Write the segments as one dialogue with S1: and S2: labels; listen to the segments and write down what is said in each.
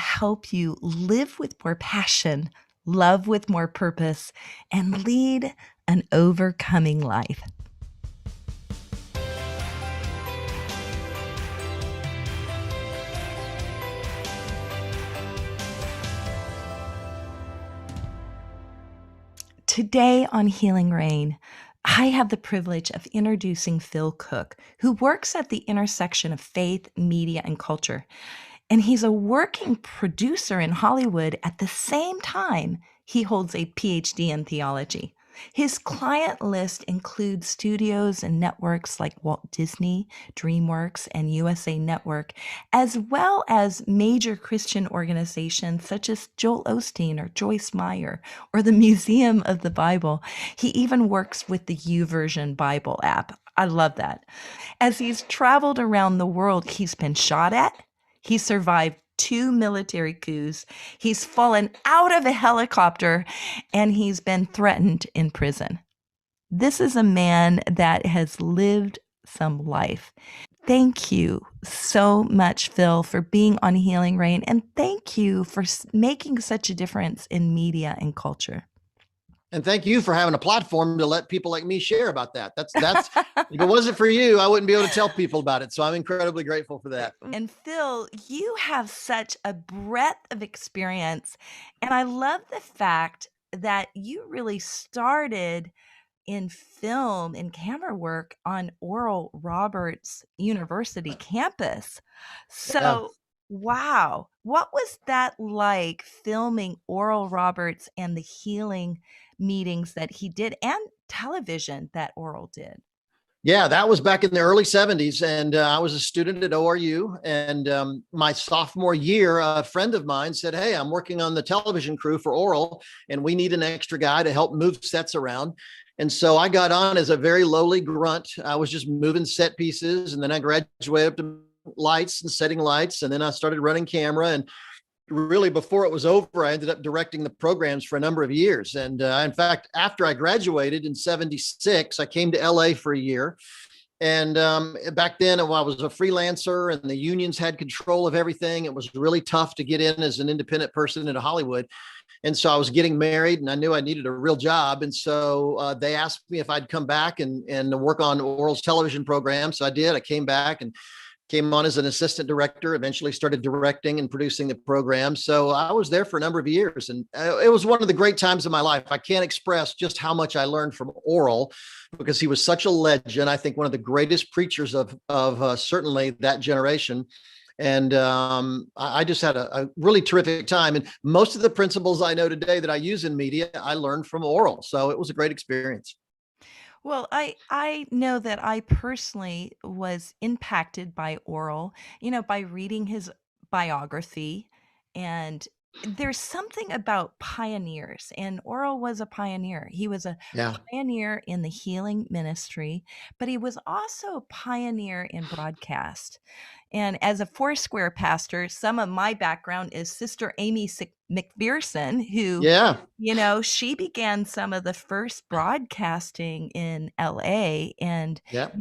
S1: help you live with more passion, love with more purpose, and lead an overcoming life. Today on Healing Rain, I have the privilege of introducing Phil Cook, who works at the intersection of faith, media, and culture. And he's a working producer in Hollywood at the same time he holds a PhD in theology. His client list includes studios and networks like Walt Disney, DreamWorks, and USA Network, as well as major Christian organizations such as Joel Osteen or Joyce Meyer or the Museum of the Bible. He even works with the YouVersion Bible app. I love that. As he's traveled around the world, he's been shot at. He survived 2 military coups. He's fallen out of a helicopter, and he's been threatened in prison. This is a man that has lived some life. Thank you so much, Phil, for being on Healing Rain, and thank you for making such a difference in media and culture.
S2: And thank you for having a platform to let people like me share about that. That's if it wasn't for you, I wouldn't be able to tell people about it. So I'm incredibly grateful for that.
S1: And Phil, you have such a breadth of experience. And I love the fact that you really started in film and camera work on Oral Roberts University campus. So, wow, what was that like filming Oral Roberts and the healing meetings that he did and television that Oral did?
S2: Yeah, that was back in the early 70s. And I was a student at ORU. And my sophomore year, a friend of mine said, "Hey, I'm working on the television crew for Oral, and we need an extra guy to help move sets around." And so I got on as a very lowly grunt. I was just moving set pieces. And then I graduated up to lights and setting lights. And then I started running camera. And really, before it was over, I ended up directing the programs for a number of years. And in fact, after I graduated in 76, I came to LA for a year. And back then, I was a freelancer and the unions had control of everything. It was really tough to get in as an independent person into Hollywood. And so I was getting married and I knew I needed a real job. And so they asked me if I'd come back and work on Oral's television program. So I did. I came back and came on as an assistant director, eventually started directing and producing the program. So I was there for a number of years, and it was one of the great times of my life. I can't express just how much I learned from Oral, because he was such a legend. I think one of the greatest preachers of certainly that generation. And I just had a really terrific time. And most of the principles I know today that I use in media, I learned from Oral. So it was a great experience.
S1: Well, I know that I personally was impacted by Oral, by reading his biography. And there's something about pioneers, and Oral was a pioneer. He was a pioneer in the healing ministry, but he was also a pioneer in broadcast. And as a Foursquare pastor, some of my background is Sister Amy McPherson, who, she began some of the first broadcasting in LA and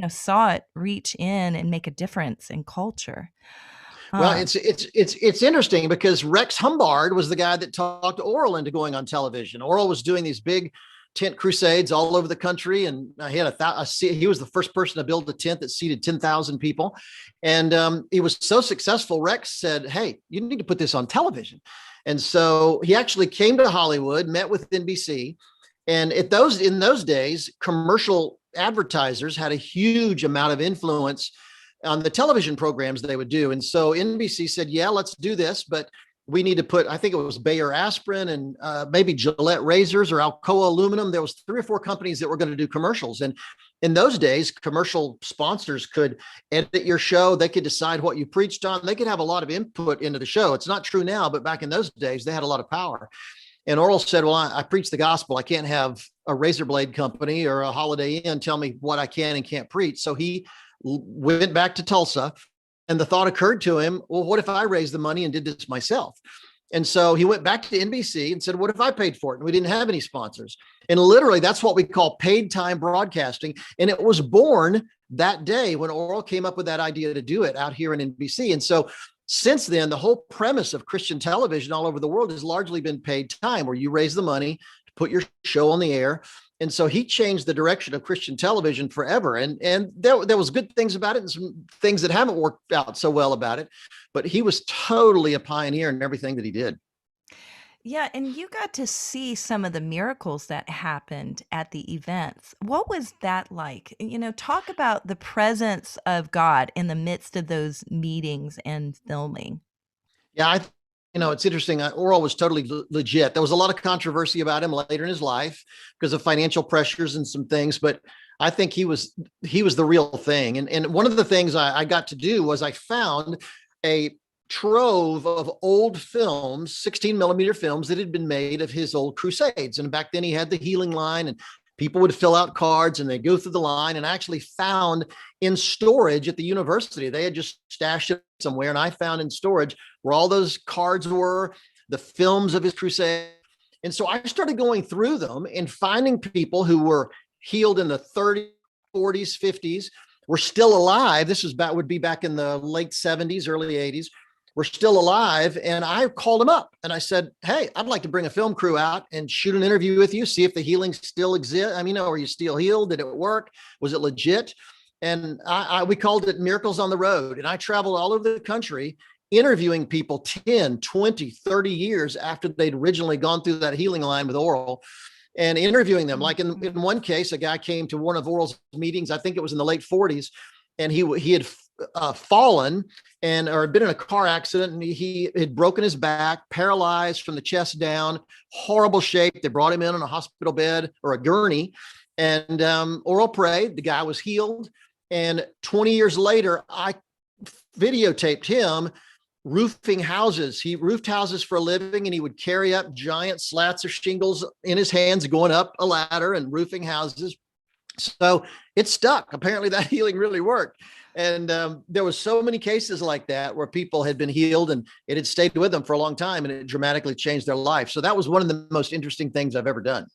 S1: saw it reach in and make a difference in culture.
S2: Well, it's interesting because Rex Humbard was the guy that talked Oral into going on television. Oral was doing these big tent crusades all over the country, and he had he was the first person to build a tent that seated 10,000 people, and he was so successful. Rex said, "Hey, you need to put this on television," and so he actually came to Hollywood, met with NBC, and in those days, commercial advertisers had a huge amount of influence on the television programs they would do. And so NBC said, "Yeah, let's do this, but we need to put," I think it was Bayer aspirin and maybe Gillette razors or Alcoa aluminum. There was 3 or 4 companies that were going to do commercials. And in those days, commercial sponsors could edit your show. They could decide what you preached on. They could have a lot of input into the show. It's not true now, but back in those days, they had a lot of power. And Oral said, "Well, I preach the gospel. I can't have a razor blade company or a Holiday Inn tell me what I can and can't preach." So he went back to Tulsa, and the thought occurred to him, "Well, what if I raised the money and did this myself?" And so he went back to NBC and said, "What if I paid for it?" And we didn't have any sponsors. And literally, that's what we call paid time broadcasting. And it was born that day when Oral came up with that idea to do it out here in NBC. And so Since then, the whole premise of Christian television all over the world has largely been paid time, where you raise the money to put your show on the air. And so he changed the direction of Christian television forever. And there was good things about it and some things that haven't worked out so well about it. But he was totally a pioneer in everything that he did.
S1: Yeah, and you got to see some of the miracles that happened at the events. What was that like? Talk about the presence of God in the midst of those meetings and filming.
S2: Yeah, it's interesting. Oral was totally legit. There was a lot of controversy about him later in his life because of financial pressures and some things, but I think he was the real thing. And one of the things I got to do was I found a trove of old films, 16 millimeter films that had been made of his old crusades. And back then he had the healing line, and people would fill out cards and they go through the line, and I actually found in storage at the university, they had just stashed it somewhere. And I found in storage where all those cards were, the films of his crusade. And so I started going through them and finding people who were healed in the 30s, 40s, 50s, were still alive. This would be back in the late 70s, early 80s, were still alive. And I called him up and I said, hey, I'd like to bring a film crew out and shoot an interview with you, see if the healing still exists. I mean, are you still healed? Did it work? Was it legit? And we called it Miracles on the Road. And I traveled all over the country interviewing people 10, 20, 30 years after they'd originally gone through that healing line with Oral, and interviewing them. Like in one case, a guy came to one of Oral's meetings, I think it was in the late 40s, and he had fallen or had been in a car accident, and he had broken his back, paralyzed from the chest down, horrible shape. They brought him in on a hospital bed or a gurney, and Oral prayed. The guy was healed. And 20 years later, I videotaped him roofing houses. He roofed houses for a living, and he would carry up giant slats of shingles in his hands, going up a ladder and roofing houses. So it stuck. Apparently that healing really worked. And there was so many cases like that where people had been healed and it had stayed with them for a long time, and it dramatically changed their life. So that was one of the most interesting things I've ever done.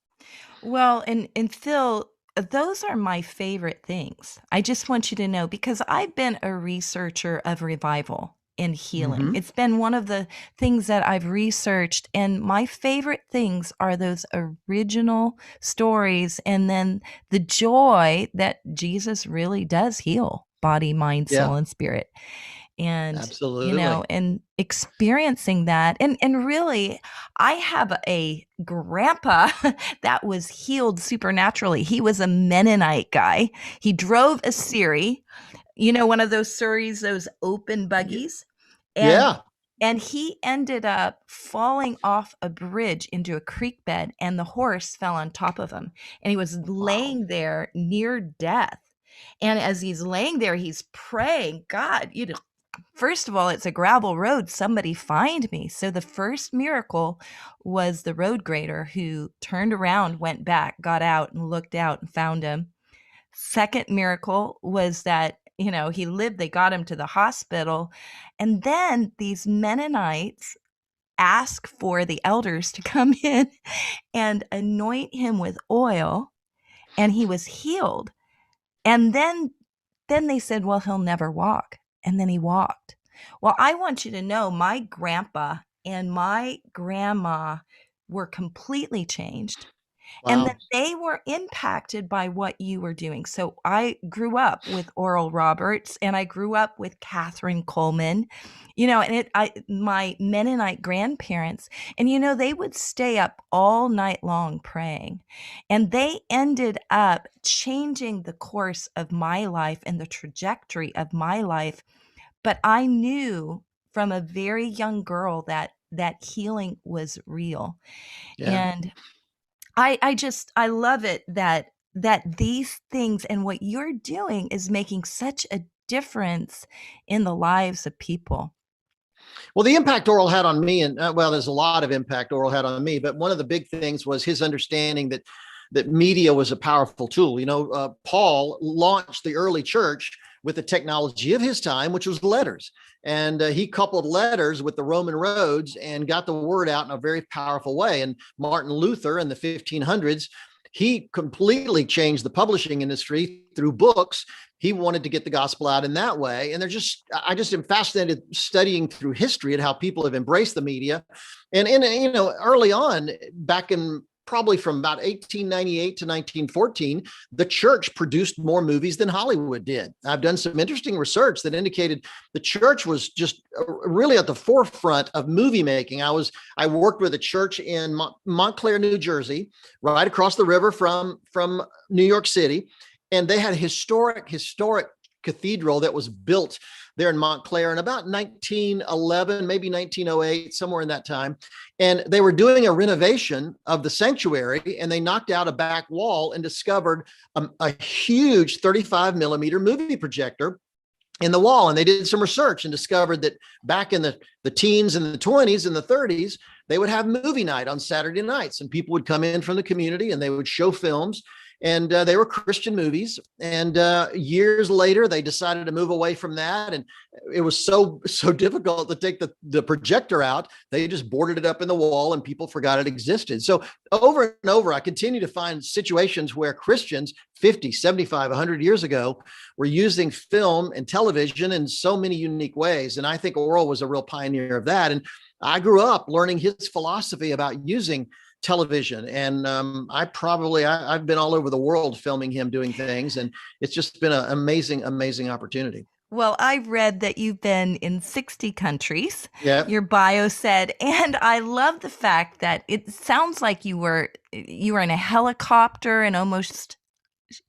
S1: Well, and Phil, those are my favorite things. I just want you to know, because I've been a researcher of revival and healing.
S2: Mm-hmm.
S1: It's been one of the things that I've researched, and my favorite things are those original stories, and then the joy that Jesus really does heal body, mind,
S2: Yeah,
S1: soul, and spirit. And
S2: absolutely.
S1: and experiencing that, and really, I have a grandpa that was healed supernaturally. He was a Mennonite guy. He drove a Surrey, one of those Surreys, those open buggies, and
S2: Yeah.
S1: and he ended up falling off a bridge into a creek bed, and the horse fell on top of him, and he was
S2: Wow.
S1: laying there near death. And as he's laying there, he's praying, God, first of all, it's a gravel road. Somebody find me. So the first miracle was the road grader who turned around, went back, got out and looked out and found him. Second miracle was that, he lived, they got him to the hospital. And then these Mennonites asked for the elders to come in and anoint him with oil, and he was healed. And then they said, well, he'll never walk. And then he walked. Well, I want you to know my grandpa and my grandma were completely changed, and that
S2: Wow.
S1: they were impacted by what you were doing. So I grew up with Oral Roberts, and I grew up with Catherine Coleman, and my Mennonite grandparents, and they would stay up all night long praying, and they ended up changing the course of my life and the trajectory of my life. But I knew from a very young girl that healing was real.
S2: Yeah.
S1: And I love it that these things and what you're doing is making such a difference in the lives of people.
S2: Well, the impact Oral had on me, and well, there's a lot of impact Oral had on me, but one of the big things was his understanding that media was a powerful tool. Paul launched the early church with the technology of his time, which was letters. And he coupled letters with the Roman roads and got the word out in a very powerful way. And Martin Luther in the 1500s, he completely changed the publishing industry through books. He wanted to get the gospel out in that way. And I just am fascinated studying through history and how people have embraced the media. And early on, back in probably from about 1898 to 1914, the church produced more movies than Hollywood did. I've done some interesting research that indicated the church was just really at the forefront of movie making. I worked with a church in Montclair, New Jersey, right across the river from New York City, and they had a historic cathedral that was built there in Montclair in about 1911, maybe 1908, somewhere in that time. And they were doing a renovation of the sanctuary, and they knocked out a back wall and discovered a huge 35 millimeter movie projector in the wall. And they did some research and discovered that back in the teens and the 20s and the 30s, they would have movie night on Saturday nights, and people would come in from the community and they would show films. And they were Christian movies. And years later, they decided to move away from that. And it was so difficult to take the projector out. They just boarded it up in the wall, and people forgot it existed. So over and over, I continue to find situations where Christians 50, 75, 100 years ago were using film and television in so many unique ways. And I think Oral was a real pioneer of that. And I grew up learning his philosophy about using television. And I've been all over the world filming him doing things. And it's just been an amazing opportunity.
S1: Well, I've read that you've been in 60 countries,
S2: Yeah.
S1: your bio said, and I love the fact that it sounds like you were in a helicopter and almost,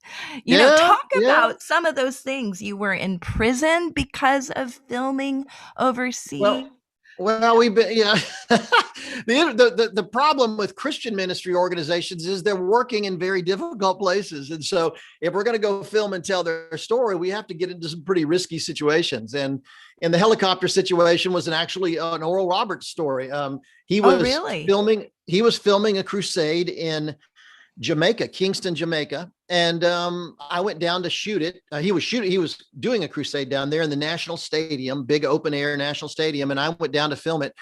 S1: talk
S2: Yeah.
S1: about some of those things. You were in prison because of filming overseas.
S2: We've been, the problem with Christian ministry organizations is they're working in very difficult places. And so if we're going to go film and tell their story, we have to get into some pretty risky situations. And the helicopter situation was actually an Oral Roberts story. He was
S1: really?
S2: He was filming a crusade in Jamaica, Kingston, Jamaica. And I went down to shoot it. He was doing a crusade down there in the National Stadium, big open air National Stadium. And I went down to film it.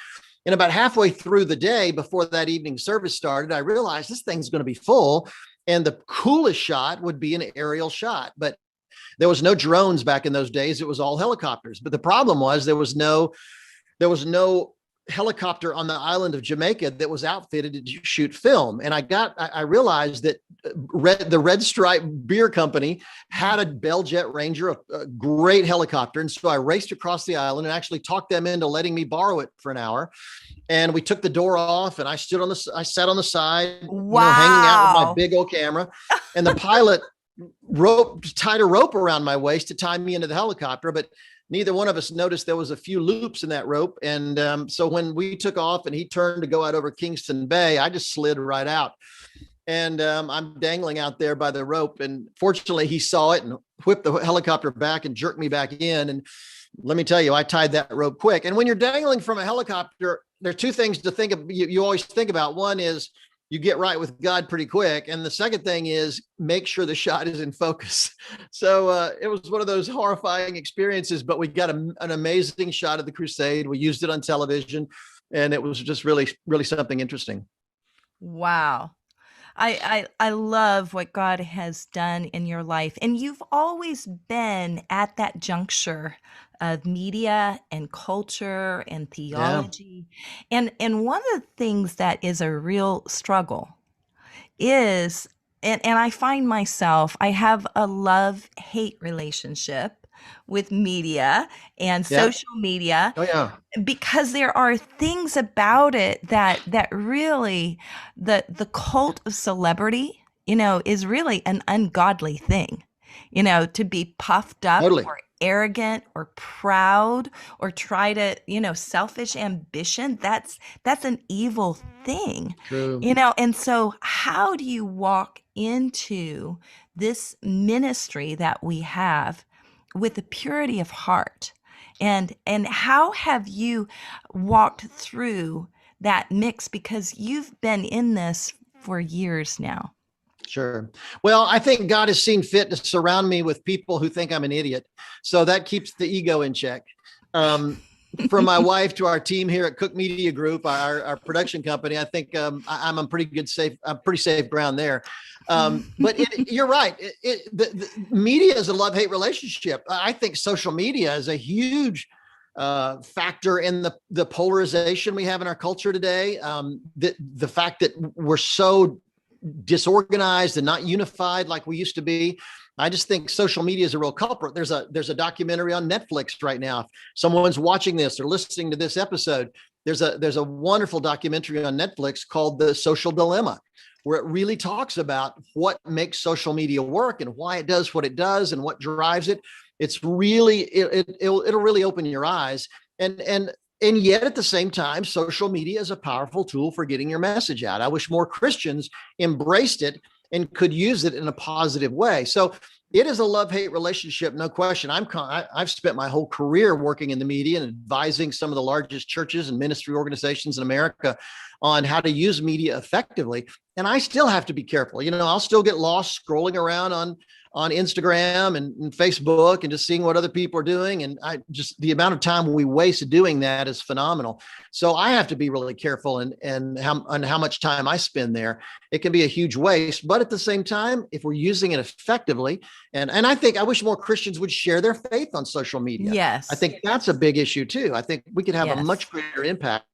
S2: And about halfway through the day, before that evening service started, I realized this thing's going to be full. And the coolest shot would be an aerial shot. But there was no drones back in those days. It was all helicopters. But the problem was there was no helicopter on the island of Jamaica that was outfitted to shoot film. And I realized that the Red Stripe Beer Company had a Bell Jet Ranger, a great helicopter. And so I raced across the island and actually talked them into letting me borrow it for an hour. And we took the door off, and I sat on the side, hanging out with my big old camera. And the pilot tied a rope around my waist to tie me into the helicopter. But neither one of us noticed there was a few loops in that rope. And so when we took off and he turned to go out over Kingston Bay, I just slid right out. And I'm dangling out there by the rope. And fortunately, he saw it and whipped the helicopter back and jerked me back in. And let me tell you, I tied that rope quick. And when you're dangling from a helicopter, there are two things to think of. You always think about. One is you get right with God pretty quick. And the second thing is make sure the shot is in focus. So it was one of those horrifying experiences, but we got an amazing shot of the crusade. We used it on television, and it was just really, really something interesting.
S1: Wow. I love what God has done in your life. And you've always been at that juncture of media and culture and theology. Yeah. And one of the things that is a real struggle is, and I find myself, I have a love-hate relationship with media and social media.
S2: Oh, yeah.
S1: Because there are things about it that really the cult of celebrity, is really an ungodly thing, to be puffed up or arrogant or proud or try to, selfish ambition. That's an evil thing.
S2: True.
S1: And so how do you walk into this ministry that we have with a purity of heart? And how have you walked through that mix? Because you've been in this for years now.
S2: Sure. Well, I think God has seen fit to surround me with people who think I'm an idiot. So that keeps the ego in check. from my wife to our team here at Cook Media Group, our production company, I think I'm on pretty safe ground there. But you're right. The media is a love-hate relationship. I think social media is a huge factor in the polarization we have in our culture today. The fact that we're so disorganized and not unified like we used to be. I just think social media is a real culprit. There's a documentary on Netflix right now. If someone's watching this or listening to this episode, there's a wonderful documentary on Netflix called The Social Dilemma, where it really talks about what makes social media work and why it does what it does and what drives it. It's really it'll really open your eyes. And yet at the same time, social media is a powerful tool for getting your message out. I wish more Christians embraced it and could use it in a positive way. So it is a love-hate relationship, no question. I've spent my whole career working in the media and advising some of the largest churches and ministry organizations in America on how to use media effectively. And I still have to be careful. I'll still get lost scrolling around on Instagram and Facebook and just seeing what other people are doing. And the amount of time we waste doing that is phenomenal. So I have to be really careful and how much time I spend there. It can be a huge waste, but at the same time, if we're using it effectively, and I wish more Christians would share their faith on social media.
S1: Yes.
S2: I think that's a big issue too. I think we could have a much greater impact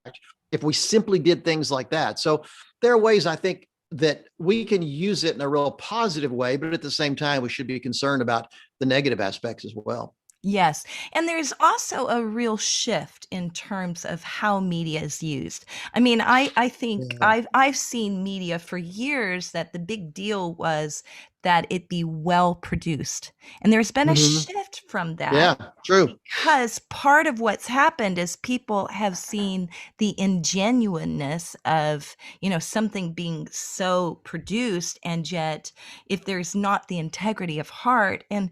S2: if we simply did things like that. So there are ways I think that we can use it in a real positive way, but at the same time, we should be concerned about the negative aspects as well.
S1: Yes. And there's also a real shift in terms of how media is used. I mean, I think I've seen media for years that the big deal was that it be well produced. And there's been a shift from that.
S2: Yeah, true.
S1: Because part of what's happened is people have seen the ingenuineness of, something being so produced, and yet if there's not the integrity of heart, and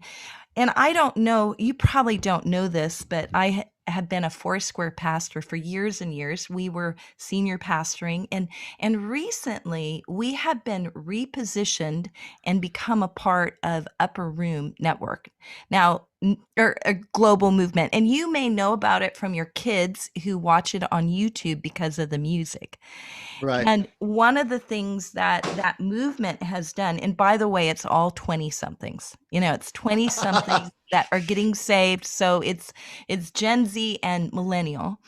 S1: I don't know, you probably don't know this, but I have been a Foursquare pastor for years and years. We were senior pastoring, and recently we have been repositioned and become a part of Upper Room Network. Now, or a global movement. And you may know about it from your kids who watch it on YouTube because of the music.
S2: Right.
S1: And one of the things that movement has done, and by the way, it's all 20 somethings, it's 20 somethings that are getting saved. So it's Gen Z and millennial.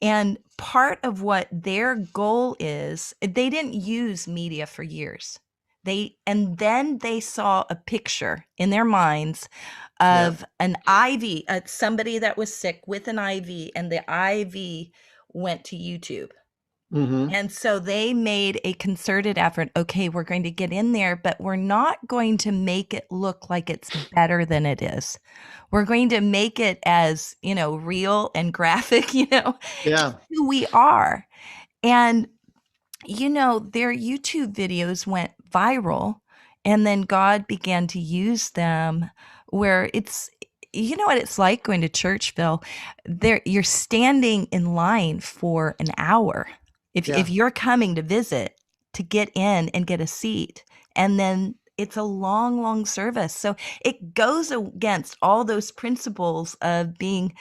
S1: And part of what their goal is, they didn't use media for years. And then they saw a picture in their minds of an IV, somebody that was sick with an IV, and the IV went to YouTube. And so they made a concerted effort. Okay, we're going to get in there, but we're not going to make it look like it's better than it is. We're going to make it as, real and graphic, just who we are. And, their YouTube videos went viral, and then God began to use them where it's, what it's like going to church, Phil. You're standing in line for an hour. If you're coming to visit, to get in and get a seat, and then it's a long, long service. So it goes against all those principles of being,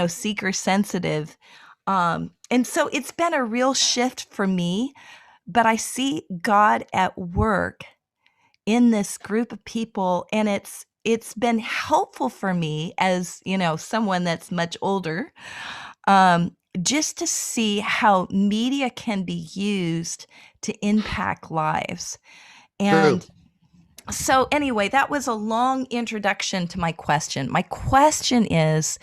S1: seeker sensitive. And so it's been a real shift for me, but I see God at work in this group of people, and it's been helpful for me as, someone that's much older, just to see how media can be used to impact lives. And so anyway, that was a long introduction to my question. My question is,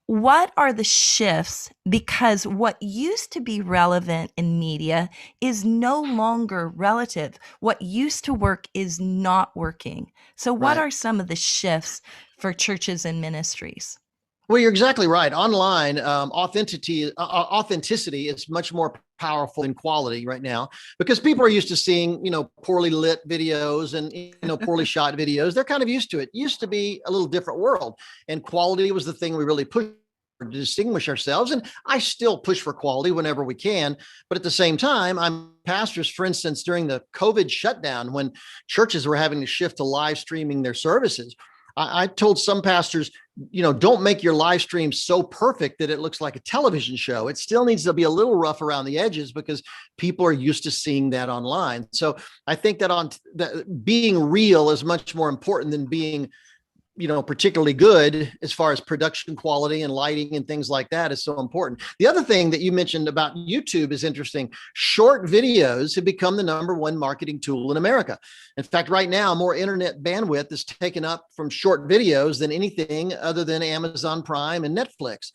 S1: what are the shifts? Because what used to be relevant in media is no longer relative. What used to work is not working. So what are some of the shifts for churches and ministries?
S2: Well, you're exactly right. Online, authenticity is much more powerful than quality right now, because people are used to seeing, poorly lit videos and, poorly shot videos. They're kind of used to it. It used to be a little different world, and quality was the thing we really pushed to distinguish ourselves. And I still push for quality whenever we can. But at the same time, I'm pastors, for instance, during the COVID shutdown, when churches were having to shift to live streaming their services, I told some pastors, don't make your live stream so perfect that it looks like a television show. It still needs to be a little rough around the edges because people are used to seeing that online. So I think that being real is much more important than being particularly good as far as production quality and lighting and things like that is so important. The other thing that you mentioned about YouTube is interesting. Short videos have become the number one marketing tool in America. In fact, right now, more internet bandwidth is taken up from short videos than anything other than Amazon Prime and Netflix.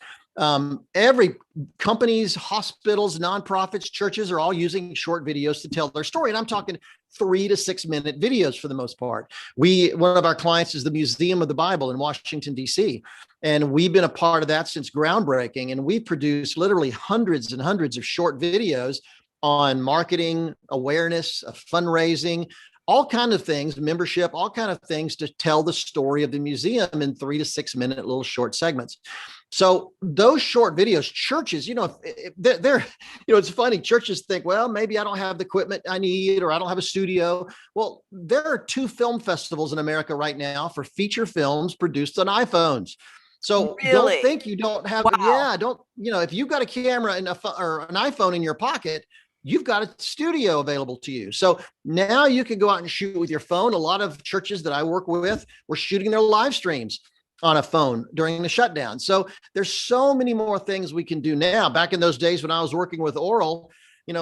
S2: Every companies, hospitals, nonprofits, churches are all using short videos to tell their story. And I'm talking 3 to 6 minute videos for the most part. One of our clients is the Museum of the Bible in Washington, D.C. And we've been a part of that since groundbreaking. And we produce literally hundreds and hundreds of short videos on marketing, awareness, fundraising, all kinds of things, membership, all kinds of things to tell the story of the museum in 3 to 6 minute little short segments. So those short videos, churches, they're, it's funny. Churches think, well, maybe I don't have the equipment I need, or I don't have a studio. Well, there are 2 film festivals in America right now for feature films produced on iPhones. So don't
S1: Really?
S2: think you don't have,
S1: Wow.
S2: if you've got a camera or an iPhone in your pocket, you've got a studio available to you. So now you can go out and shoot with your phone. A lot of churches that I work with were shooting their live streams on a phone during the shutdown. So there's so many more things we can do now. Back in those days when I was working with Oral,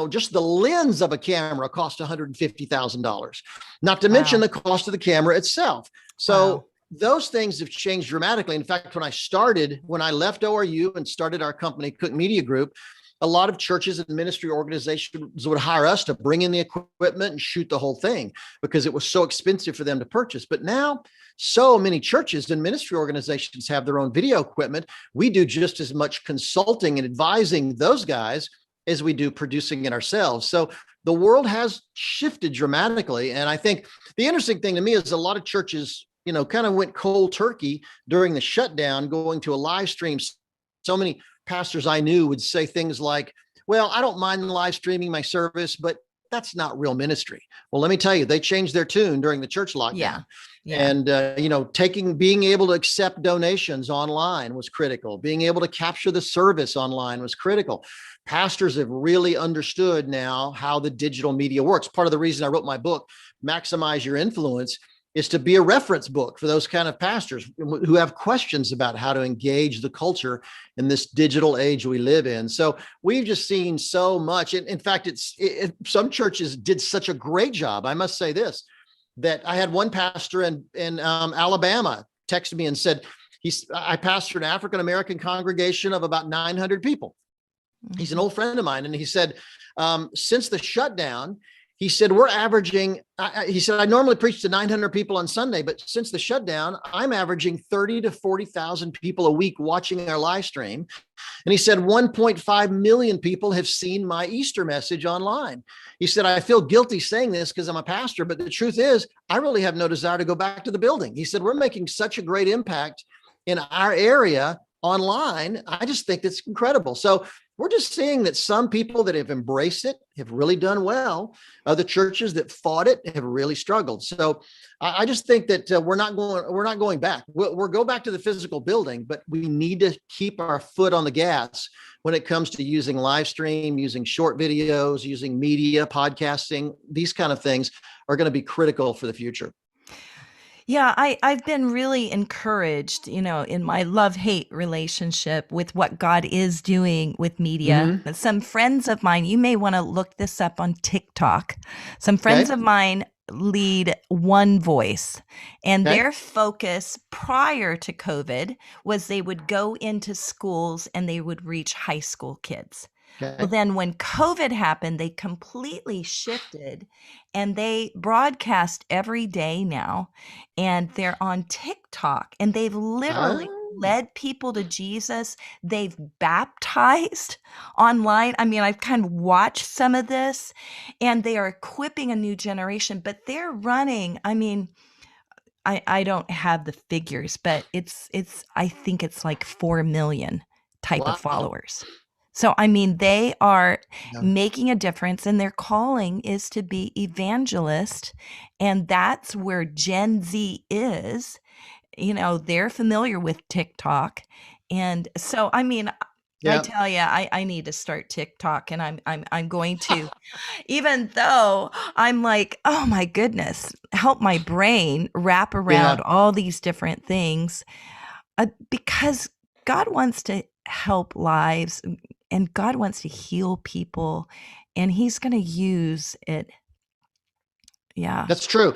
S2: just the lens of a camera cost $150,000, not to mention
S1: Wow.
S2: the cost of the camera itself.
S1: Wow.
S2: So those things have changed dramatically. In fact, when I left ORU and started our company, Cook Media Group, a lot of churches and ministry organizations would hire us to bring in the equipment and shoot the whole thing because it was so expensive for them to purchase. But now so many churches and ministry organizations have their own video equipment. We do just as much consulting and advising those guys as we do producing it ourselves. So the world has shifted dramatically. And I think the interesting thing to me is a lot of churches, kind of went cold turkey during the shutdown, going to a live stream. So many pastors I knew would say things like, well, I don't mind live streaming my service, but that's not real ministry. Well, let me tell you, they changed their tune during the church lockdown.
S1: Yeah. Yeah.
S2: And, being able to accept donations online was critical. Being able to capture the service online was critical. Pastors have really understood now how the digital media works. Part of the reason I wrote my book, Maximize Your Influence, is to be a reference book for those kind of pastors who have questions about how to engage the culture in this digital age we live in. So we've just seen so much. In fact, some churches did such a great job. I must say this, that I had one pastor in Alabama text me and said, I pastor an African-American congregation of about 900 people. He's an old friend of mine. And he said, since the shutdown, he said, we're averaging, he said, I normally preach to 900 people on Sunday, but since the shutdown, I'm averaging 30 to 40,000 people a week watching our live stream. And he said, 1.5 million people have seen my Easter message online. He said, I feel guilty saying this because I'm a pastor, but the truth is, I really have no desire to go back to the building. He said, we're making such a great impact in our area online. I just think it's incredible. So we're just seeing that some people that have embraced it have really done well. Other churches that fought it have really struggled. So I just think that we're not going back. We'll go back to the physical building, but we need to keep our foot on the gas when it comes to using live stream, using short videos, using media, podcasting. These kind of things are going to be critical for the future.
S1: Yeah, I've been really encouraged, in my love-hate relationship with what God is doing with media.
S2: Mm-hmm.
S1: Some friends of mine, you may want to look this up on TikTok. Some friends
S2: Okay.
S1: of mine lead One Voice, and
S2: Okay.
S1: their focus prior to COVID was they would go into schools and they would reach high school kids. Well,
S2: Okay.
S1: then when COVID happened, they completely shifted and they broadcast every day now. And they're on TikTok and they've literally led people to Jesus. They've baptized online. I mean, I've kind of watched some of this and they are equipping a new generation, but they're running. I mean, I don't have the figures, but I think it's like 4 million type of
S2: Wow.
S1: followers. So, I mean, they are
S2: Yeah.
S1: making a difference and their calling is to be evangelist. And that's where Gen Z is. they're familiar with TikTok. And so, I mean, I
S2: Yeah.
S1: tell you, I need to start TikTok, and I'm going to, even though I'm like, oh my goodness, help my brain wrap around
S2: Yeah.
S1: all these different things, because God wants to help lives, and God wants to heal people, and He's going to use it. Yeah.
S2: That's true.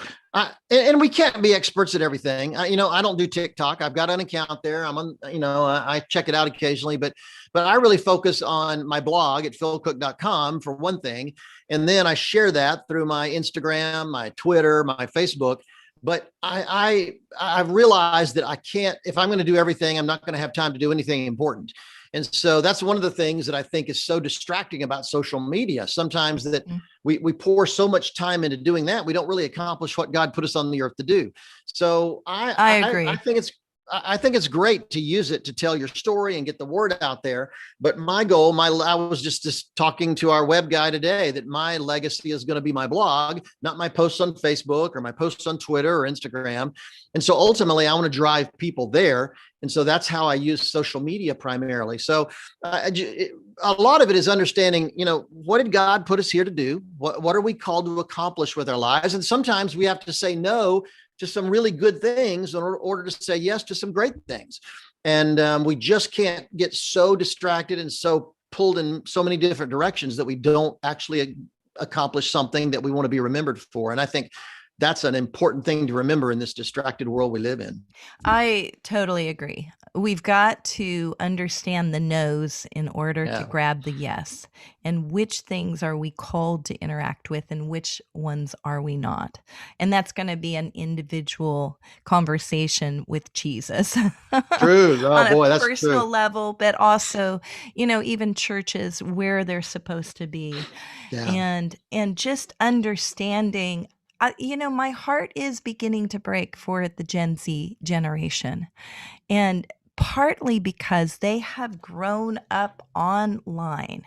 S2: And we can't be experts at everything. I don't do TikTok. I've got an account there. I'm on, I check it out occasionally, but I really focus on my blog at philcook.com for one thing. And then I share that through my Instagram, my Twitter, my Facebook. But I've realized that I can't, if I'm going to do everything, I'm not going to have time to do anything important. And so that's one of the things that I think is so distracting about social media. Sometimes that
S1: Mhm.
S2: we pour so much time into doing that, we don't really accomplish what God put us on the earth to do. So
S1: I
S2: I
S1: agree.
S2: think it's great to use it to tell your story and get the word out there. But my goal, I was just talking to our web guy today that my legacy is going to be my blog, not my posts on Facebook or my posts on Twitter or Instagram. And so ultimately, I want to drive people there. And so that's how I use social media primarily. So a lot of it is understanding, what did God put us here to do? What are we called to accomplish with our lives? And sometimes we have to say no to some really good things in order to say yes to some great things. And we just can't get so distracted and so pulled in so many different directions that we don't actually accomplish something that we want to be remembered for. And I think that's an important thing to remember in this distracted world we live in.
S1: I totally agree. We've got to understand the no's in order to
S2: Yeah.
S1: grab the yes. And which things are we called to interact with, and which ones are we not? And that's going to be an individual conversation with Jesus
S2: True. Oh
S1: on a
S2: boy, that's
S1: personal
S2: true.
S1: level, but also, even churches where they're supposed to be,
S2: Yeah.
S1: and just understanding. My heart is beginning to break for the Gen Z generation, and partly because they have grown up online,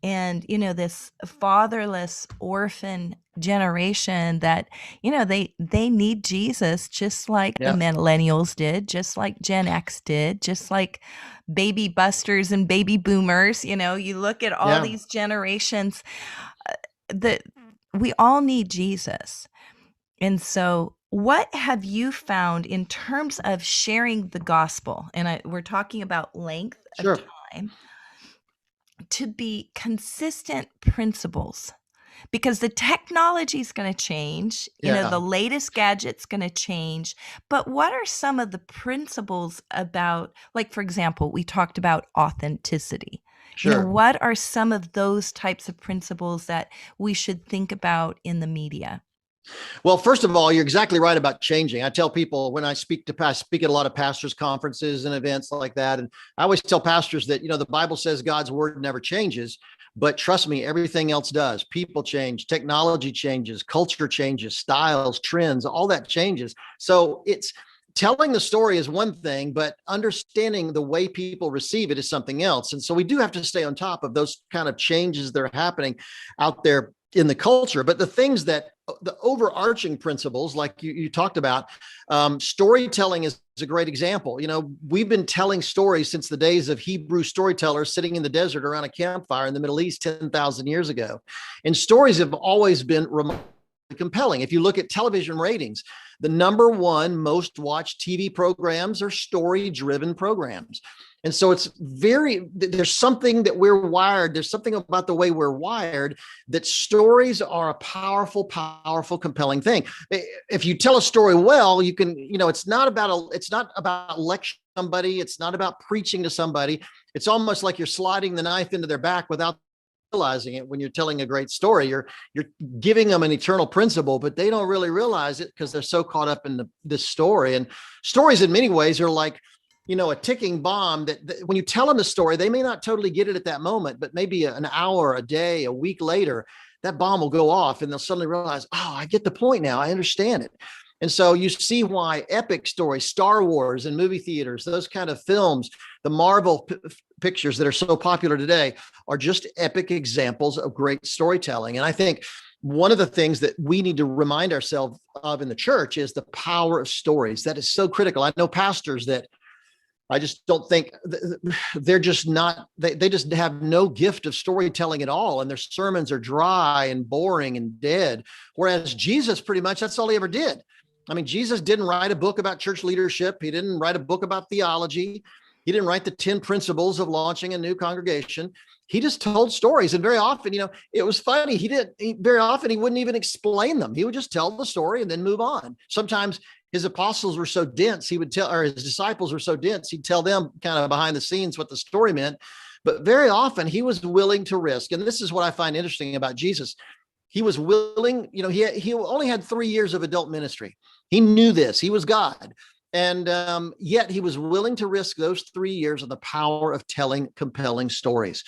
S1: and this fatherless orphan generation that they need Jesus, just like the
S2: Yeah.
S1: millennials did, just like Gen X did, just like baby busters and baby boomers. You look at all
S2: Yeah.
S1: these generations, that we all need Jesus. And so, what have you found in terms of sharing the gospel? And we're talking about length of
S2: Sure.
S1: time, to be consistent principles, because the technology is going to change. The
S2: Yeah.
S1: latest gadget's going to change. But what are some of the principles about, like, for example, we talked about authenticity.
S2: Sure.
S1: What are some of those types of principles that we should think about in the media?
S2: Well, first of all, you're exactly right about changing. I tell people when I speak at a lot of pastors' conferences and events like that. And I always tell pastors that, the Bible says God's word never changes, but trust me, everything else does. People change, technology changes, culture changes, styles, trends, all that changes. So it's telling the story is one thing, but understanding the way people receive it is something else. And so we do have to stay on top of those kind of changes that are happening out there in the culture. But the overarching principles, like you talked about, storytelling is a great example. We've been telling stories since the days of Hebrew storytellers sitting in the desert around a campfire in the Middle East 10,000 years ago. And stories have always been remarkably compelling. If you look at television ratings, the number one most watched TV programs are story driven programs. And so there's something that we're wired. There's something about the way we're wired that stories are a powerful, powerful, compelling thing. If you tell a story well, you can, it's not about lecturing somebody. It's not about preaching to somebody. It's almost like you're sliding the knife into their back without realizing it. When you're telling a great story, you're giving them an eternal principle, but they don't really realize it because they're so caught up in this story. And stories in many ways are like, a ticking bomb that when you tell them a story, they may not totally get it at that moment, but maybe an hour, a day, a week later, that bomb will go off and they'll suddenly realize, oh, I get the point now. I understand it. And so you see why epic stories, Star Wars and movie theaters, those kind of films, the Marvel pictures that are so popular today are just epic examples of great storytelling. And I think one of the things that we need to remind ourselves of in the church is the power of stories. That is so critical. I know pastors that I just don't think they're just not, they just have no gift of storytelling at all. And their sermons are dry and boring and dead. Whereas Jesus, pretty much, that's all he ever did. I mean, Jesus didn't write a book about church leadership. He didn't write a book about theology. He didn't write the 10 principles of launching a new congregation. He just told stories. And very often, it was funny. Very often he wouldn't even explain them. He would just tell the story and then move on. Sometimes his apostles were so dense, or his disciples were so dense, he'd tell them kind of behind the scenes what the story meant. But very often he was willing to risk. And this is what I find interesting about Jesus. He was willing, he only had 3 years of adult ministry. He knew this. He was God. And yet he was willing to risk those 3 years of the power of telling compelling stories.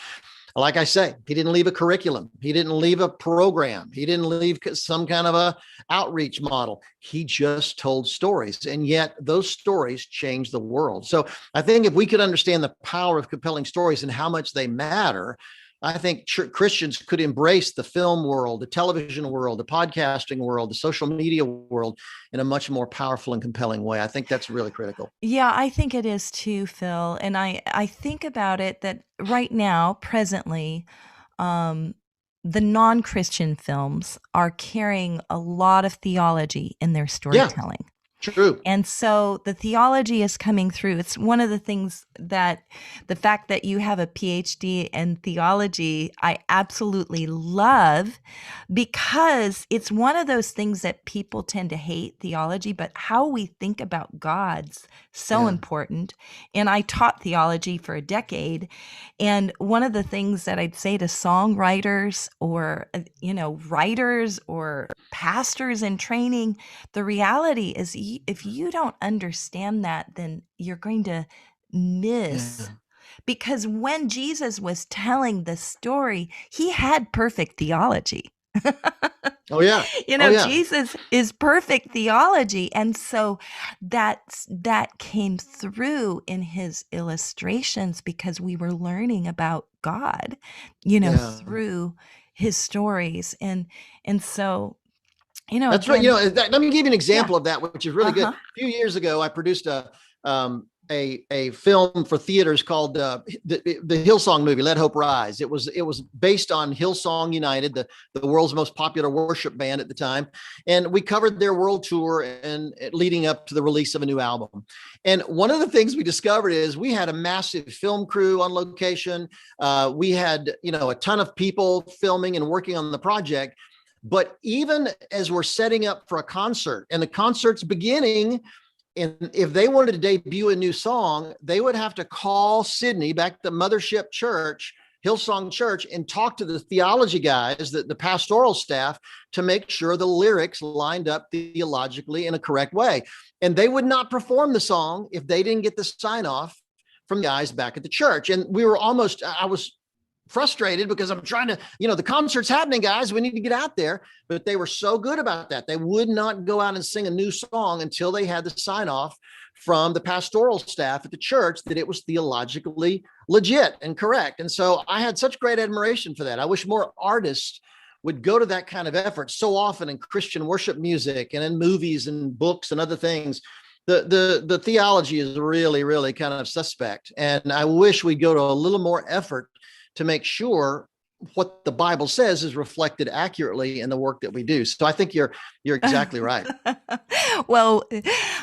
S2: Like I say, he didn't leave a curriculum. He didn't leave a program. He didn't leave some kind of a outreach model. He just told stories. And yet those stories changed the world. So I think if we could understand the power of compelling stories and how much they matter, I think Christians could embrace the film world, the television world, the podcasting world, the social media world in a much more powerful and compelling way. I think that's really critical.
S1: Yeah, I think it is too, Phil. And I think about it that right now, presently, um, the non-Christian films are carrying a lot of theology in their
S2: Yeah,
S1: storytelling.
S2: true.
S1: And so the theology is coming through. It's one of the things that the fact that you have a PhD in theology, I absolutely love, because it's one of those things that people tend to hate theology, but how we think about God's so
S2: Yeah.
S1: important. And I taught theology for a decade. And one of the things that I'd say to songwriters or, writers or pastors in training, the reality is if you don't understand that, then you're going to miss.
S2: Yeah.
S1: Because when Jesus was telling the story, he had perfect theology.
S2: Oh, yeah. Oh, yeah.
S1: Jesus is perfect theology. And so that came through in his illustrations because we were learning about God,
S2: Yeah.
S1: through his stories. And so,
S2: That's right.
S1: again,
S2: Let me give you an
S1: yeah.
S2: example of that, which is really good.
S1: Uh-huh.
S2: A few years ago, I produced a film for theaters called the Hillsong movie, Let Hope Rise. It was based on Hillsong United, the world's most popular worship band at the time, and we covered their world tour and leading up to the release of a new album. And one of the things we discovered is we had a massive film crew on location. We had a ton of people filming and working on the project. But even as we're setting up for a concert and the concert's beginning, and if they wanted to debut a new song, they would have to call Sydney back to the Mothership Church, Hillsong Church, and talk to the theology guys, the pastoral staff, to make sure the lyrics lined up theologically in a correct way. And they would not perform the song if they didn't get the sign off from the guys back at the church. And I was frustrated because I'm trying to, the concert's happening, guys. We need to get out there. But they were so good about that. They would not go out and sing a new song until they had the sign off from the pastoral staff at the church that it was theologically legit and correct. And so I had such great admiration for that. I wish more artists would go to that kind of effort. So often in Christian worship music and in movies and books and other things, the theology is really, really kind of suspect. And I wish we'd go to a little more effort to make sure what the Bible says is reflected accurately in the work that we do. So I think you're exactly right.
S1: Well,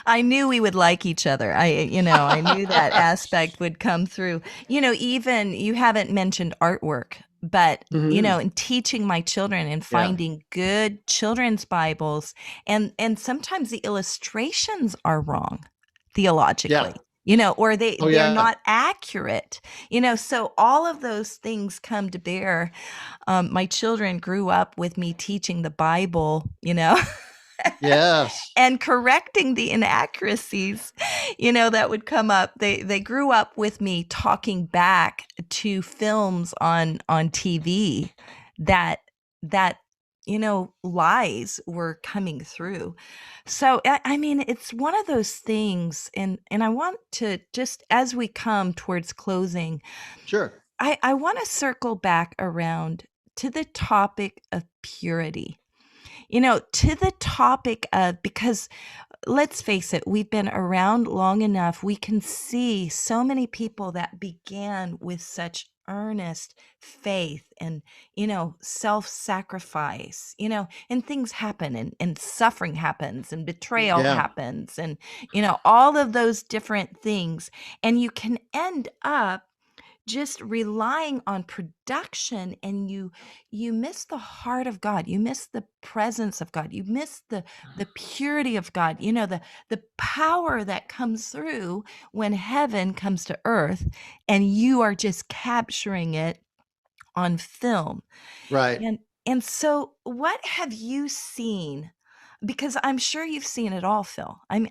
S1: I knew we would like each other. I knew that aspect would come through. Even you haven't mentioned artwork, but
S2: Mm-hmm.
S1: in teaching my children and
S2: Yeah.
S1: finding good children's Bibles, and sometimes the illustrations are wrong
S2: Yeah.
S1: theologically. Or
S2: Oh,
S1: they're
S2: yeah.
S1: not accurate. So all of those things come to bear. My children grew up with me teaching the Bible,
S2: Yes.
S1: and correcting the inaccuracies, that would come up. They grew up with me talking back to films on TV that that lies were coming through. So I mean, it's one of those things, and I want to, just as we come towards closing,
S2: Sure.
S1: I want to circle back around to the topic of purity. To the topic of, because let's face it, we've been around long enough. We can see so many people that began with such earnest faith and, self-sacrifice, and things happen, and suffering happens, and betrayal
S2: Yeah.
S1: happens, and, all of those different things. And you can end up just relying on production, and you miss the heart of God. You miss the presence of God. You miss the purity of God. The power that comes through when heaven comes to earth, and you are just capturing it on film.
S2: Right.
S1: And so what have you seen? Because I'm sure you've seen it all, Phil. I'm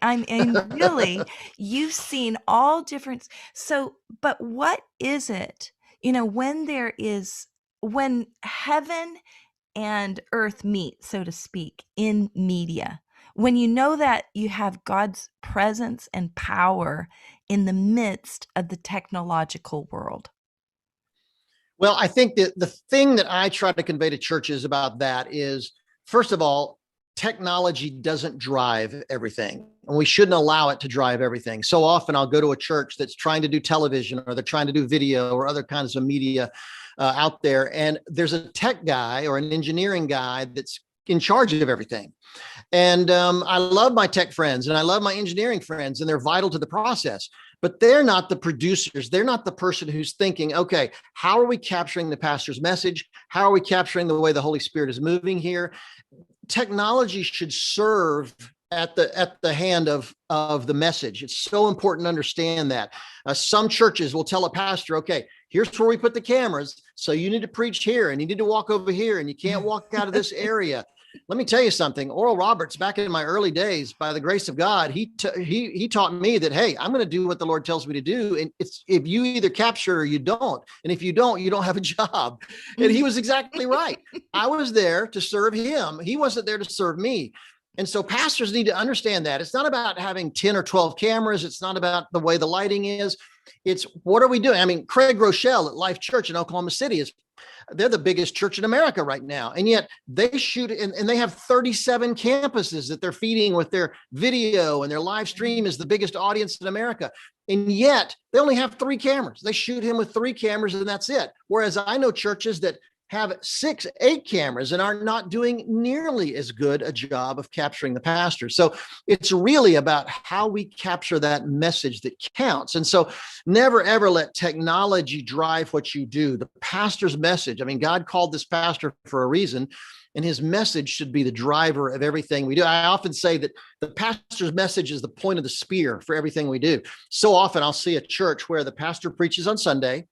S1: really, you've seen all different. So, but what is it, when heaven and earth meet, so to speak, in media, when you know that you have God's presence and power in the midst of the technological world?
S2: Well, I think that the thing that I try to convey to churches about that is, first of all, technology doesn't drive everything, and we shouldn't allow it to drive everything. So often I'll go to a church that's trying to do television, or they're trying to do video or other kinds of media out there, and there's a tech guy or an engineering guy that's in charge of everything. And I love my tech friends and I love my engineering friends, and they're vital to the process. But they're not the producers. They're not the person who's thinking, okay, how are we capturing the pastor's message? How are we capturing the way the Holy Spirit is moving here? Technology should serve at the hand of the message. It's so important to understand that. Some churches will tell a pastor, okay, here's where we put the cameras, so you need to preach here, and you need to walk over here, and you can't walk out of this area. Let me tell you something. Oral Roberts, back in my early days, by the grace of God, he taught me that, hey, I'm going to do what the Lord tells me to do, and it's, if you either capture or you don't, and if you don't have a job. And he was exactly right. I was there to serve him. He wasn't there to serve me. And so pastors need to understand that it's not about having 10 or 12 cameras. It's not about the way the lighting is. It's, what are we doing? I mean, Craig Rochelle at Life Church in Oklahoma City they're the biggest church in America right now. And yet they shoot, and they have 37 campuses that they're feeding with their video, and their live stream is the biggest audience in America. And yet they only have 3 cameras. They shoot him with 3 cameras, and that's it. Whereas I know churches that have 6, 8 cameras and are not doing nearly as good a job of capturing the pastor. So it's really about how we capture that message that counts. And so never, ever let technology drive what you do. The pastor's message, I mean, God called this pastor for a reason, and his message should be the driver of everything we do. I often say that the pastor's message is the point of the spear for everything we do. So often I'll see a church where the pastor preaches on Sunday,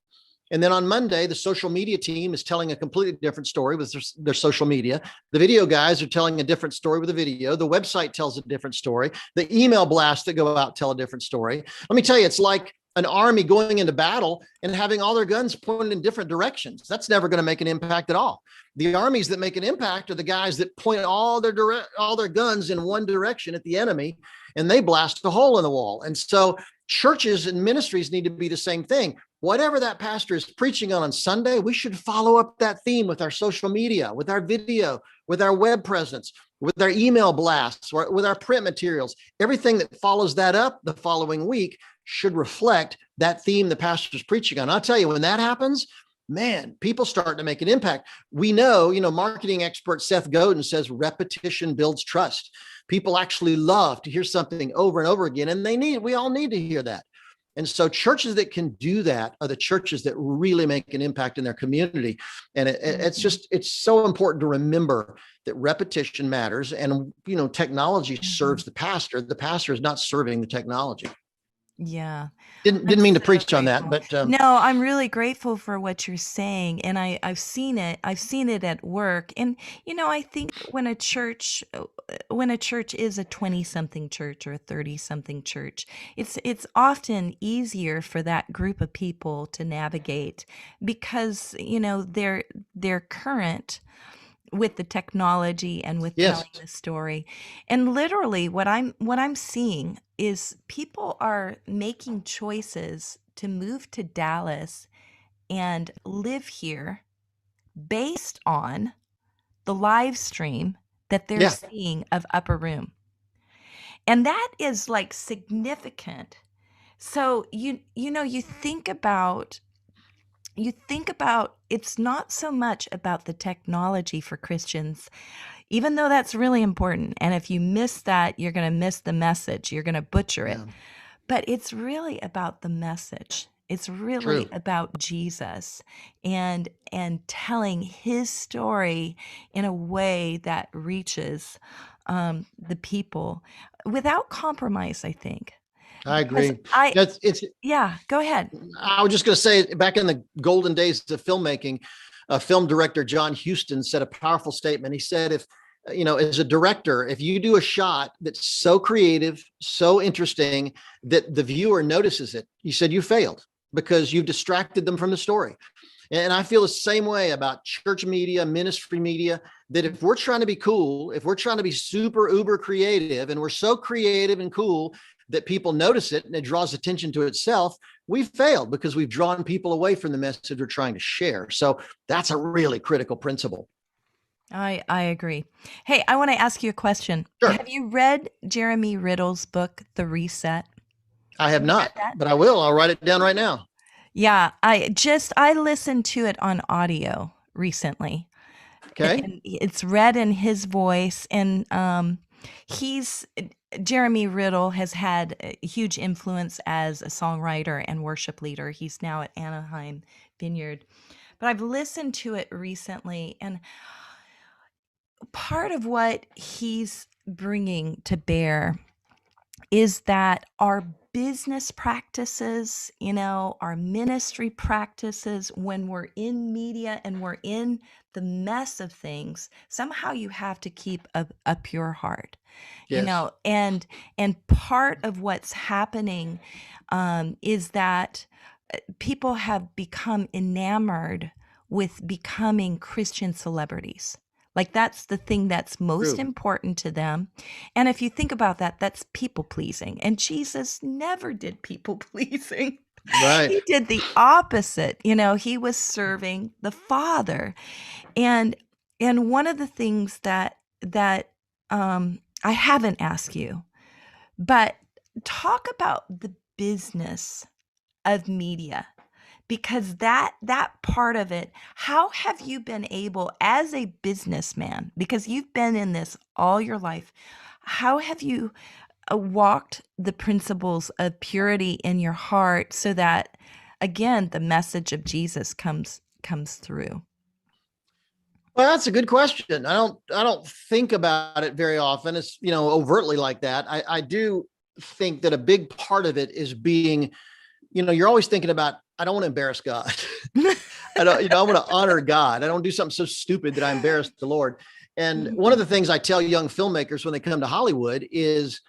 S2: and then on Monday, the social media team is telling a completely different story with their social media. The video guys are telling a different story with the video. The website tells a different story. The email blasts that go out tell a different story. Let me tell you, it's like an army going into battle and having all their guns pointed in different directions. That's never going to make an impact at all. The armies that make an impact are the guys that point all their guns in one direction at the enemy, and they blast a hole in the wall. And so churches and ministries need to be the same thing. Whatever that pastor is preaching on Sunday, we should follow up that theme with our social media, with our video, with our web presence, with our email blasts, with our print materials. Everything that follows that up the following week should reflect that theme the pastor is preaching on. I'll tell you, when that happens, man, people start to make an impact. We know, marketing expert Seth Godin says repetition builds trust. People actually love to hear something over and over again, and we all need to hear that. And so churches that can do that are the churches that really make an impact in their community. And it's so important to remember that repetition matters. And, technology serves the pastor. The pastor is not serving the technology.
S1: Yeah.
S2: Didn't
S1: I'm
S2: mean to
S1: so
S2: preach on that,
S1: grateful.
S2: but
S1: No, I'm really grateful for what you're saying, and I've seen it. I've seen it at work, and I think when a church is a 20-something church or a 30-something church, it's often easier for that group of people to navigate, because they're current. with the technology and with
S2: Yes.
S1: telling the story. And literally what I'm seeing is people are making choices to move to Dallas and live here based on the live stream that they're
S2: Yeah.
S1: seeing of Upper Room. And that is like significant. So you think about it's not so much about the technology for Christians, even though that's really important. And if you miss that, you're going to miss the message. You're going to butcher it.
S2: Yeah.
S1: But it's really about the message. It's really
S2: True.
S1: about Jesus and telling his story in a way that reaches the people without compromise, I think.
S2: I
S1: Because
S2: agree. It's
S1: yeah, go ahead.
S2: I was just going to say, back in the golden days of filmmaking, film director John Huston said a powerful statement. He said, if, as a director, if you do a shot that's so creative, so interesting that the viewer notices it, he said, you failed because you've distracted them from the story. And I feel the same way about church media, ministry media, that if we're trying to be cool, if we're trying to be super uber creative, and we're so creative and cool that people notice it and it draws attention to itself, we've failed because we've drawn people away from the message we're trying to share. So that's a really critical principle.
S1: I agree. Hey, I want to ask you a question.
S2: Sure.
S1: Have you read Jeremy Riddle's book, The Reset?
S2: I have
S1: Have you read
S2: not,
S1: that?
S2: but I will. I'll write it down right now.
S1: Yeah, I listened to it on audio recently.
S2: Okay.
S1: And it's read in his voice, and he's Jeremy Riddle has had a huge influence as a songwriter and worship leader. He's now at Anaheim Vineyard. But I've listened to it recently, and part of what he's bringing to bear is that our business practices, our ministry practices, when we're in media and we're in the mess of things, somehow you have to keep a pure heart,
S2: Yes.
S1: and part of what's happening is that people have become enamored with becoming Christian celebrities. Like that's the thing that's most
S2: True.
S1: important to them. And if you think about that, that's people pleasing. And Jesus never did people pleasing.
S2: Right.
S1: He did the opposite. He was serving the Father. And one of the things that I haven't asked you, but talk about the business of media, because that part of it, how have you been able as a businessman, because you've been in this all your life, how have you walked the principles of purity in your heart so that again the message of Jesus comes through?
S2: Well, that's a good question. I don't think about it very often. It's, overtly like that. I do think that a big part of it is being, you're always thinking about, I don't want to embarrass God. I don't, I want to honor God. I don't do something so stupid that I embarrass the Lord. And one of the things I tell young filmmakers when they come to Hollywood is,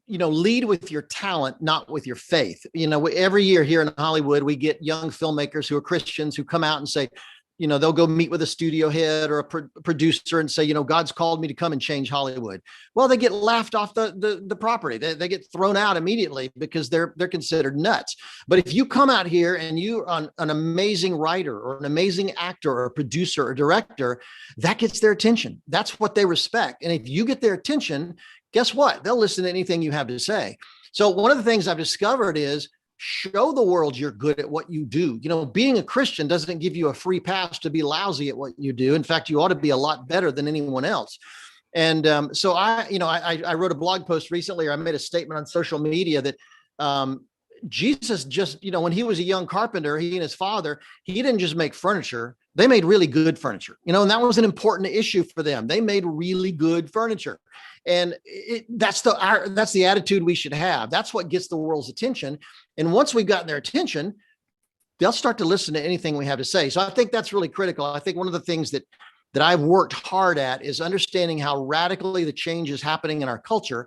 S2: lead with your talent, not with your faith. Every year here in Hollywood, we get young filmmakers who are Christians who come out and say, they'll go meet with a studio head or a producer and say, God's called me to come and change Hollywood. Well, they get laughed off the property. They get thrown out immediately because they're considered nuts. But if you come out here and you're an amazing writer or an amazing actor or a producer or director, that gets their attention. That's what they respect. And if you get their attention, guess what? They'll listen to anything you have to say. So one of the things I've discovered is show the world you're good at what you do. Being a Christian doesn't give you a free pass to be lousy at what you do. In fact, you ought to be a lot better than anyone else. And so I wrote a blog post recently, or I made a statement on social media that Jesus just, when he was a young carpenter, he and his father, he didn't just make furniture. They made really good furniture, and that was an important issue for them. They made really good furniture. And that's the attitude we should have. That's what gets the world's attention. And once we've gotten their attention, they'll start to listen to anything we have to say. So I think that's really critical. I think one of the things that I've worked hard at is understanding how radically the change is happening in our culture,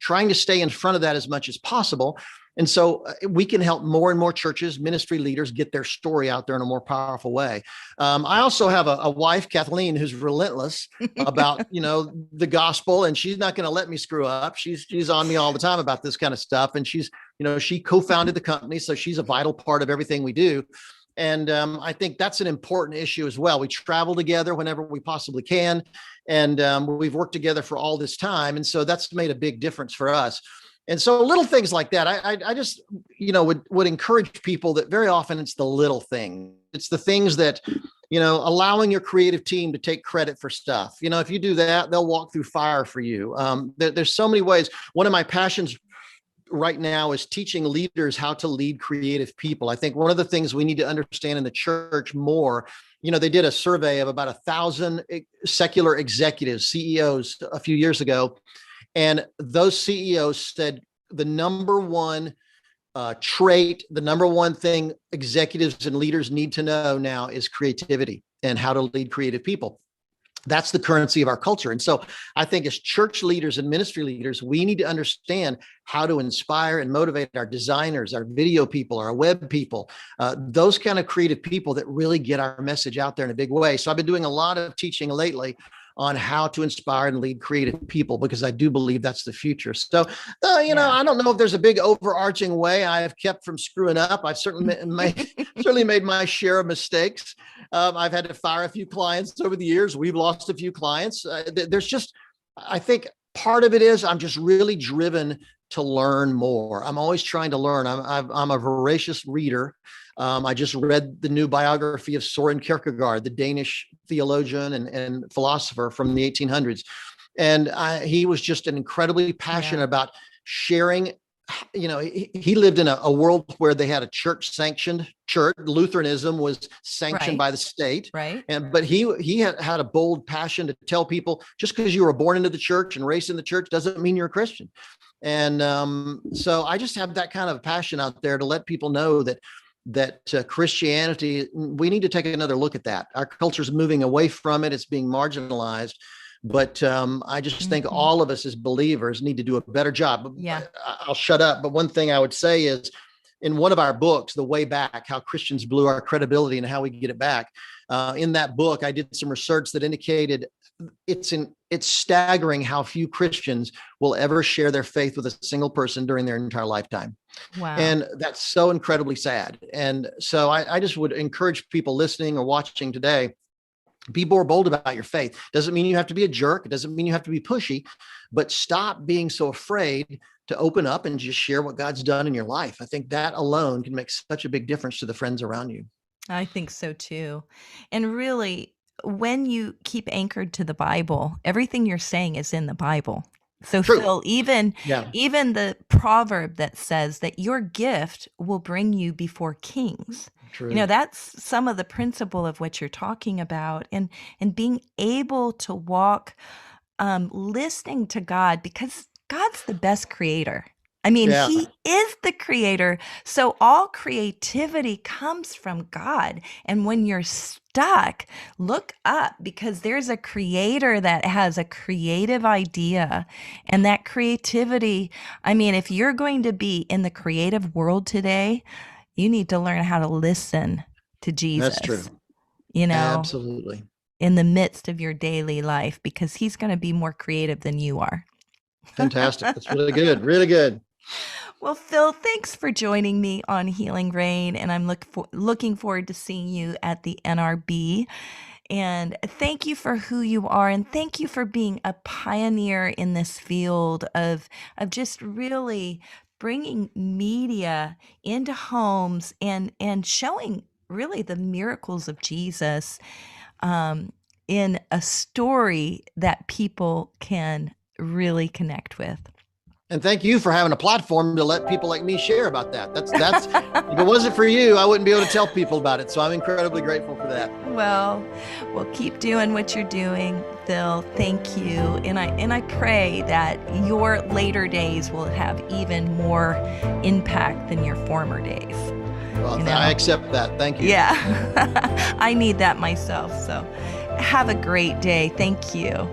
S2: trying to stay in front of that as much as possible. And so we can help more and more churches, ministry leaders get their story out there in a more powerful way. I also have a wife, Kathleen, who's relentless about, the gospel, and she's not going to let me screw up. She's on me all the time about this kind of stuff. And she co-founded the company. So she's a vital part of everything we do. And I think that's an important issue as well. We travel together whenever we possibly can. And we've worked together for all this time. And so that's made a big difference for us. And so little things like that, I just, would encourage people that very often it's the little thing. It's the things that, allowing your creative team to take credit for stuff. If you do that, they'll walk through fire for you. There's so many ways. One of my passions right now is teaching leaders how to lead creative people. I think one of the things we need to understand in the church more, they did a survey of about 1,000 secular executives, CEOs, a few years ago. And those CEOs said the number one trait, the number one thing executives and leaders need to know now is creativity and how to lead creative people. That's the currency of our culture. And so I think as church leaders and ministry leaders, we need to understand how to inspire and motivate our designers, our video people, our web people, those kind of creative people that really get our message out there in a big way. So I've been doing a lot of teaching lately on how to inspire and lead creative people, because I do believe that's the future. So, I don't know if there's a big overarching way I have kept from screwing up. I've certainly made my share of mistakes. I've had to fire a few clients over the years. We've lost a few clients. I think part of it is I'm just really driven to learn more. I'm always trying to learn. I'm a voracious reader. I just read the new biography of Søren Kierkegaard, the Danish theologian and philosopher from the 1800s. And he was just an incredibly passionate about sharing. He lived in a world where they had a church-sanctioned church. Lutheranism was sanctioned by the state.
S1: Right.
S2: But he had a bold passion to tell people, just because you were born into the church and raised in the church doesn't mean you're a Christian. And so I just have that kind of passion out there to let people know that Christianity, we need to take another look at that. Our culture is moving away from it. It's being marginalized. But I just think all of us as believers need to do a better job.
S1: Yeah.
S2: I'll shut up. But one thing I would say is, in one of our books, The Way Back, How Christians Blew Our Credibility and How We Get It Back, in that book, I did some research that indicated it's staggering how few Christians will ever share their faith with a single person during their entire lifetime.
S1: Wow.
S2: And that's so incredibly sad. And so I just would encourage people listening or watching today, be more bold about your faith. Doesn't mean you have to be a jerk. It doesn't mean you have to be pushy, but stop being so afraid to open up and just share what God's done in your life. I think that alone can make such a big difference to the friends around you.
S1: I think so too. And really, when you keep anchored to the Bible, everything you're saying is in the Bible. So
S2: True.
S1: Phil, even the proverb that says that your gift will bring you before kings.
S2: True.
S1: That's some of the principle of what you're talking about, and being able to walk, listening to God, because God's the best creator. I mean, he is the creator. So all creativity comes from God. And when you're stuck, look up, because there's a creator that has a creative idea. And that creativity, I mean, if you're going to be in the creative world today, you need to learn how to listen to Jesus.
S2: That's true. Absolutely.
S1: In the midst of your daily life, because he's going to be more creative than you are.
S2: Fantastic. That's really good. Really good.
S1: Well, Phil, thanks for joining me on Healing Rain, and I'm looking forward to seeing you at the NRB. And thank you for who you are, and thank you for being a pioneer in this field of just really bringing media into homes and showing really the miracles of Jesus in a story that people can really connect with.
S2: And thank you for having a platform to let people like me share about that. That's if it wasn't for you, I wouldn't be able to tell people about it. So I'm incredibly grateful for that.
S1: Well, keep doing what you're doing, Phil. Thank you. And I pray that your later days will have even more impact than your former days.
S2: Well, I accept that. Thank you.
S1: Yeah. I need that myself. So have a great day. Thank you.